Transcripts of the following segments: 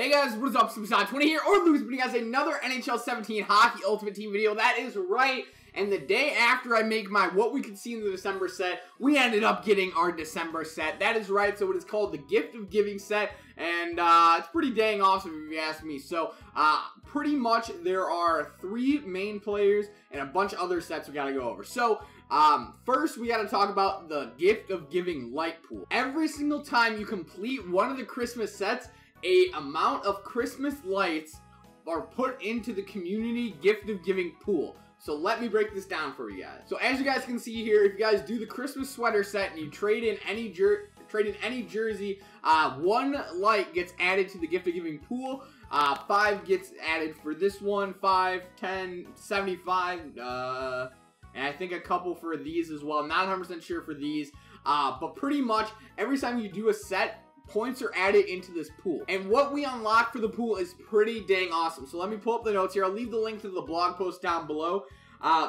Hey guys, what is up? Superstar20 here, or Louis, bringing you guys another NHL 17 Hockey Ultimate Team video. That is right, and the day after I make my what we could see in the December set, we ended up getting our December set. That is right, so it is called the Gift of Giving set, and it's pretty dang awesome if you ask me. So, pretty much there are 3 main players and a bunch of other sets we gotta go over. So, first we gotta talk about the Gift of Giving light pool. Every single time you complete one of the Christmas sets, a amount of Christmas lights are put into the community gift of giving pool. So let me break this down for you guys. So as you guys can see here, if you guys do the Christmas sweater set and you trade in any jersey, 1 light gets added to the gift of giving pool. 5 gets added for this one, 5, 10, 75, and I think a couple for these as well. I'm not 100% sure for these, but pretty much every time you do a set, points are added into this pool. And what we unlock for the pool is pretty dang awesome. So let me pull up the notes here. I'll leave the link to the blog post down below.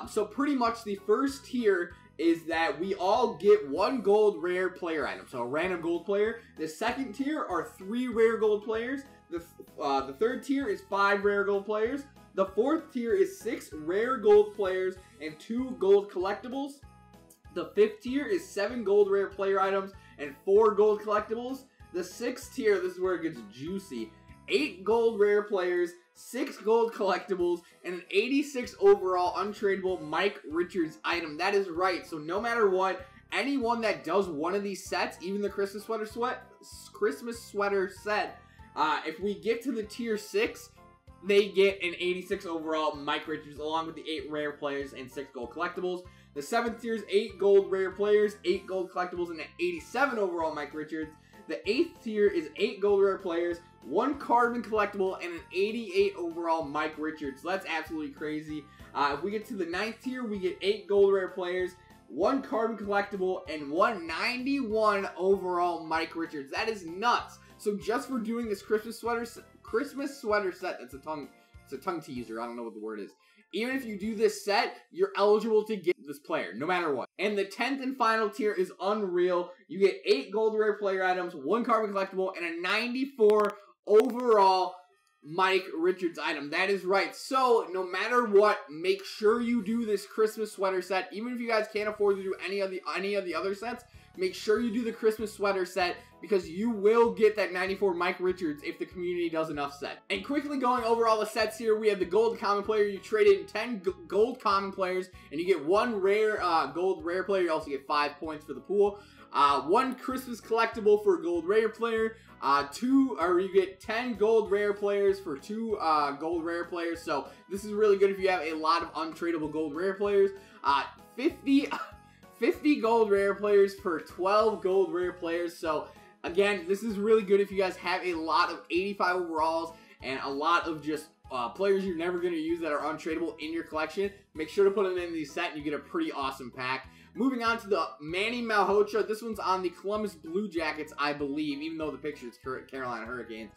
So pretty much the first tier is that we all get 1 gold rare player item. So a random gold player. The second tier are 3 rare gold players. The third tier is 5 rare gold players. The fourth tier is 6 rare gold players and 2 gold collectibles. The fifth tier is 7 gold rare player items and 4 gold collectibles. The 6th tier, this is where it gets juicy. 8 gold rare players, 6 gold collectibles, and an 86 overall untradeable Mike Richards item. That is right. So no matter what, anyone that does one of these sets, even the Christmas sweater set, if we get to the tier 6, they get an 86 overall Mike Richards along with the 8 rare players and 6 gold collectibles. The 7th tier is 8 gold rare players, 8 gold collectibles, and an 87 overall Mike Richards. The 8th tier is 8 gold rare players, 1 carbon collectible, and an 88 overall Mike Richards. So that's absolutely crazy. If we get to the 9th tier, we get 8 gold rare players, 1 carbon collectible, and 191 overall Mike Richards. That is nuts. So just for doing this Christmas sweater set, that's a tongue teaser. I don't know what the word is. Even if you do this set, you're eligible to get this player, no matter what. And the 10th and final tier is unreal. You get 8 gold rare player items, 1 carbon collectible, and a 94 overall Mike Richards item. That is right. So, no matter what, make sure you do this Christmas sweater set. Even if you guys can't afford to do any of the other sets, make sure you do the Christmas sweater set because you will get that 94 Mike Richards if the community does enough set. And quickly going over all the sets here, we have the gold common player. You trade in 10 gold common players and you get 1 rare gold rare player. You also get 5 points for the pool. 1 Christmas collectible for a gold rare player. You get 10 gold rare players for 2 gold rare players. So this is really good if you have a lot of untradeable gold rare players. 50 gold rare players for 12 gold rare players. So again, this is really good if you guys have a lot of 85 overalls and a lot of just players you're never going to use that are untradeable in your collection. Make sure to put them in the set and you get a pretty awesome pack. Moving on to the Manny Malhotra. This one's on the Columbus Blue Jackets, I believe, even though the picture is Carolina Hurricanes.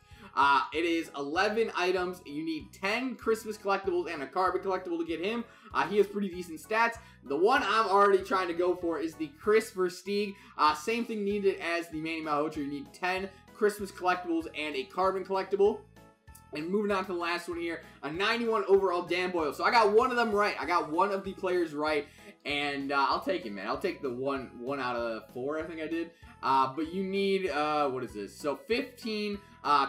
It is 11 items. You need 10 Christmas collectibles and a carbon collectible to get him. He has pretty decent stats. The one I'm already trying to go for is the Chris Versteeg. Same thing needed as the Manny Malhotra. You need 10 Christmas collectibles and a carbon collectible. And moving on to the last one here, a 91 overall Dan Boyle. So I got one of them right. I got one of the players right. And I'll take it, man. I'll take the one out of 4, I think I did. But you need, what is this? So 15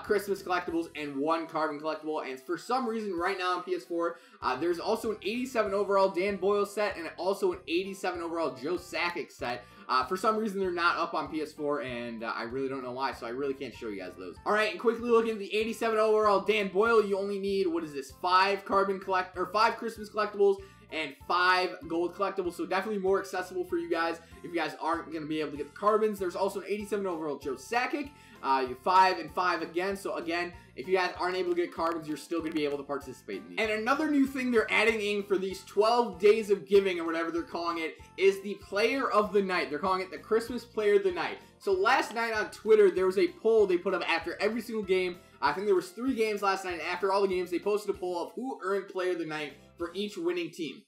Christmas collectibles and 1 carbon collectible. And for some reason, right now on PS4, there's also an 87 overall Dan Boyle set and also an 87 overall Joe Sakic set. For some reason, they're not up on PS4, and I really don't know why, so I really can't show you guys those. All right, and quickly looking at the 87 overall Dan Boyle, you only need, what is this, 5 Christmas collectibles and 5 gold collectibles, so definitely more accessible for you guys if you guys aren't going to be able to get the carbons. There's also an 87 overall Joe Sakic. You have 5 and 5 again, so again, if you guys aren't able to get carbons, you're still going to be able to participate in these. And another new thing they're adding in for these 12 days of giving, or whatever they're calling it, is the Player of the Night. They're calling it the Christmas Player of the Night. So last night on Twitter, there was a poll they put up after every single game. I think there was 3 games last night, and after all the games, they posted a poll of who earned Player of the Night for each winning team.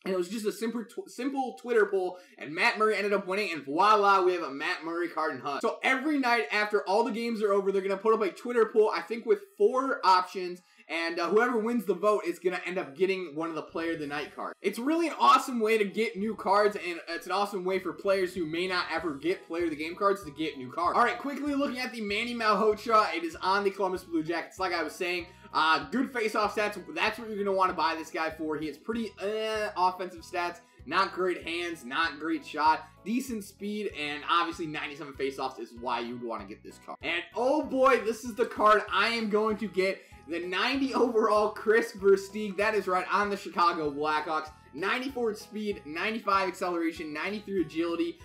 And it was just a simple Twitter poll, and Matt Murray ended up winning, and voila, we have a Matt Murray card in Hunt. So every night after all the games are over, they're going to put up a Twitter poll, I think with 4 options, and whoever wins the vote is going to end up getting one of the Player of the Night cards. It's really an awesome way to get new cards, and it's an awesome way for players who may not ever get Player of the Game cards to get new cards. Alright, quickly looking at the Manny Malhotra, it is on the Columbus Blue Jackets, like I was saying. Good face-off stats, that's what you're going to want to buy this guy for. He has pretty offensive stats, not great hands, not great shot, decent speed, and obviously 97 face-offs is why you would want to get this card. And oh boy, this is the card I am going to get, the 90 overall Chris Versteeg, that is right, on the Chicago Blackhawks. 94 speed, 95 acceleration, 93 agility,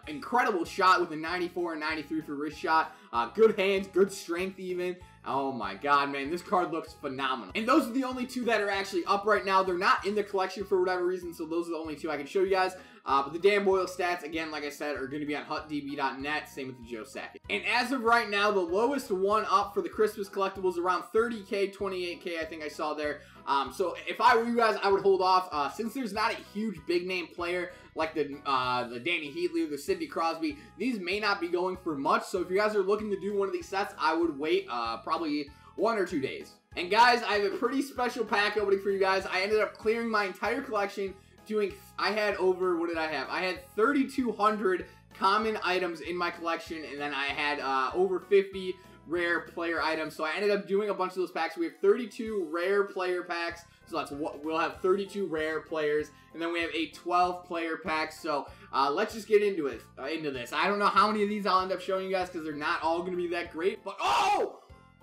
incredible shot with a 94 and 93 for wrist shot, good hands, good strength even. Oh my god, man, this card looks phenomenal. And those are the only 2 that are actually up right now. They're not in the collection for whatever reason, so those are the only 2 I can show you guys. But the Dan Boyle stats, again, like I said, are going to be on hutdb.net, same with the Joe Sakic. And as of right now, the lowest one up for the Christmas collectibles around 30K, 28K, I think I saw there. So if I were you guys, I would hold off, since there's not a huge big name player like the Danny Heatley or the Sidney Crosby. These may not be going for much, so if you guys are looking to do one of these sets, I would wait probably 1 or 2 days. And guys, I have a pretty special pack opening for you guys. I ended up clearing my entire collection, I had over, what did I have? I had 3,200 common items in my collection, and then I had over 50 rare player items. So I ended up doing a bunch of those packs. We have 32 rare player packs. So that's what we'll have 32 rare players, and then we have a 12 player pack. So let's just get into it. Into this. I don't know how many of these I'll end up showing you guys because they're not all going to be that great. But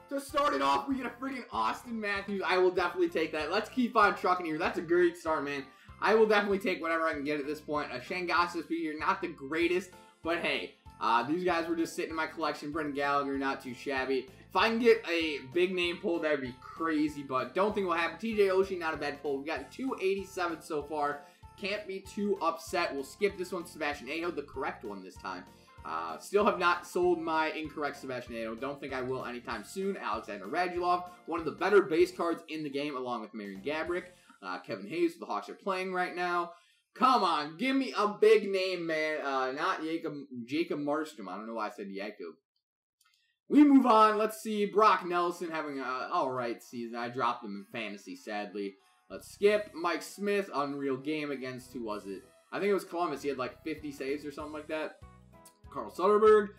to start it off, we get a freaking Austin Matthews. I will definitely take that. Let's keep on trucking here. That's a great start, man. I will definitely take whatever I can get at this point. A Shangasas here, not the greatest, but hey, these guys were just sitting in my collection. Brendan Gallagher, not too shabby. If I can get a big name pull, that'd be crazy, but don't think it will happen. TJ Oshie, not a bad pull. We've got 287 so far. Can't be too upset. We'll skip this one. Sebastian Aho, the correct one this time. Still have not sold my incorrect Sebastian Aho. Don't think I will anytime soon. Alexander Radulov, one of the better base cards in the game, along with Marian Gaborik. Kevin Hayes, the Hawks are playing right now. Come on, give me a big name, man. Not Jacob Markstrom. I don't know why I said Jacob. We move on. Let's see. Brock Nelson having a alright season. I dropped him in fantasy, sadly. Let's skip. Mike Smith, unreal game against, who was it? I think it was Columbus. He had like 50 saves or something like that. Carl Soderberg.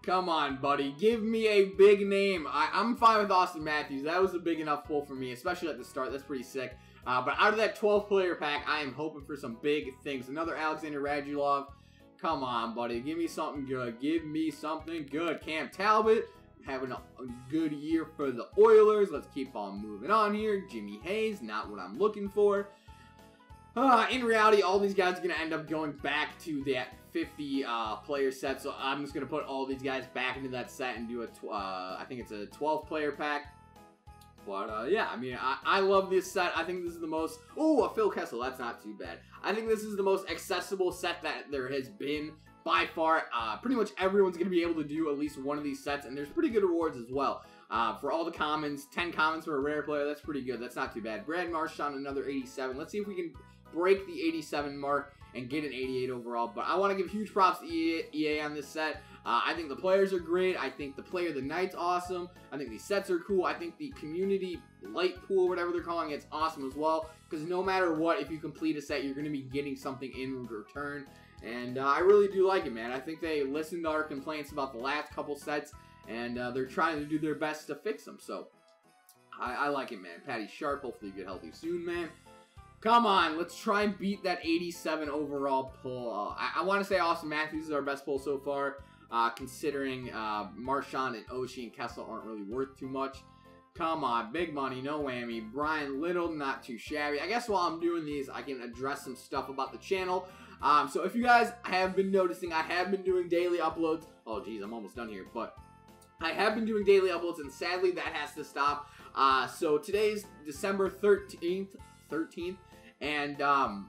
Come on, buddy. Give me a big name. I'm fine with Austin Matthews. That was a big enough pull for me, especially at the start. That's pretty sick. But out of that 12-player pack, I am hoping for some big things. Another Alexander Radulov. Come on, buddy. Give me something good. Give me something good. Cam Talbot having a good year for the Oilers. Let's keep on moving on here. Jimmy Hayes, not what I'm looking for. In reality, all these guys are going to end up going back to that 50-player set. So I'm just going to put all these guys back into that set and do a, I think it's a 12-player pack. But, yeah, I mean, I love this set. I think this is the most... Oh, a Phil Kessel. That's not too bad. I think this is the most accessible set that there has been by far. Pretty much everyone's going to be able to do at least one of these sets, and there's pretty good rewards as well. For all the commons, 10 commons for a rare player, that's pretty good. That's not too bad. Brad Marchand, another 87. Let's see if we can break the 87 mark and get an 88 overall. But I want to give huge props to EA on this set. I think the players are great. I think the Player of the Night's awesome. I think these sets are cool. I think the community light pool, whatever they're calling it, is awesome as well. Because no matter what, if you complete a set, you're going to be getting something in return. And I really do like it, man. I think they listened to our complaints about the last couple sets, and they're trying to do their best to fix them. So I like it, man. Patty Sharp, hopefully you get healthy soon, man. Come on, let's try and beat that 87 overall pull. I want to say Austin Matthews is our best pull so far. Considering Marchand and Oshie and Kessel aren't really worth too much. Come on, big money, no whammy. Brian Little, not too shabby. I guess while I'm doing these, I can address some stuff about the channel. So if you guys have been noticing, I have been doing daily uploads. Oh, geez, I'm almost done here. But I have been doing daily uploads, and sadly, that has to stop. So today's December 13th, and I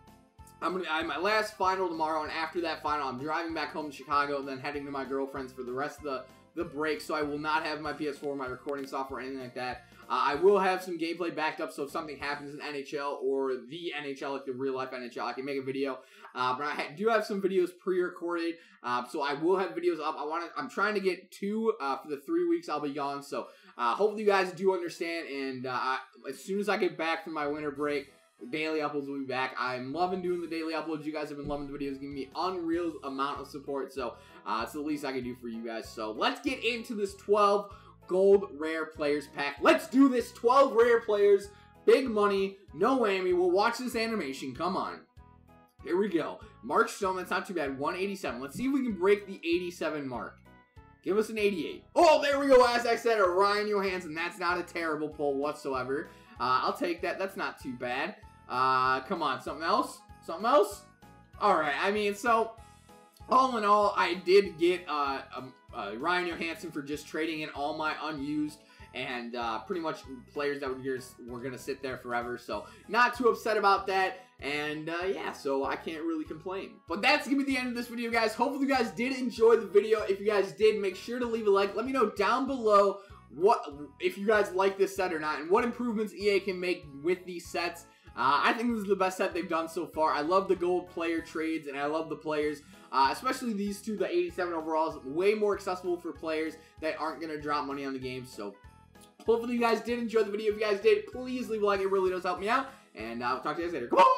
have my last final tomorrow, and after that final, I'm driving back home to Chicago, and then heading to my girlfriend's for the rest of the break, so I will not have my PS4, my recording software, or anything like that. I will have some gameplay backed up, so if something happens in NHL or the NHL, like the real-life NHL, I can make a video. But I do have some videos pre-recorded, so I will have videos up. I'm trying to get 2 for the 3 weeks I'll be gone, so hopefully you guys do understand, and as soon as I get back from my winter break, daily uploads will be back. I'm loving doing the daily uploads. You guys have been loving the videos, giving me unreal amount of support, so it's the least I can do for you guys. So let's get into this 12 gold rare players pack. Let's do this. 12 rare players, big money, no whammy. We'll watch this animation. Come on. Here we go. Mark Stone, that's not too bad. 187. Let's see if we can break the 87 mark. Give us an 88. Oh, there we go. As I said, a Ryan Johansson. That's not a terrible pull whatsoever. I'll take that. That's not too bad. Come on. Something else? Something else? Alright. I mean, so, all in all, I did get Ryan Johansson for just trading in all my unused and pretty much players that were going to sit there forever. So, not too upset about that. And, yeah, so I can't really complain. But that's going to be the end of this video, guys. Hopefully you guys did enjoy the video. If you guys did, make sure to leave a like. Let me know down below if you guys like this set or not, and what improvements EA can make with these sets. I think this is the best set they've done so far. I love the gold player trades, and I love the players, especially these two, the 87 overalls, way more accessible for players that aren't going to drop money on the game. So hopefully you guys did enjoy the video. If you guys did, please leave a like. It really does help me out, and I'll talk to you guys later. Come on!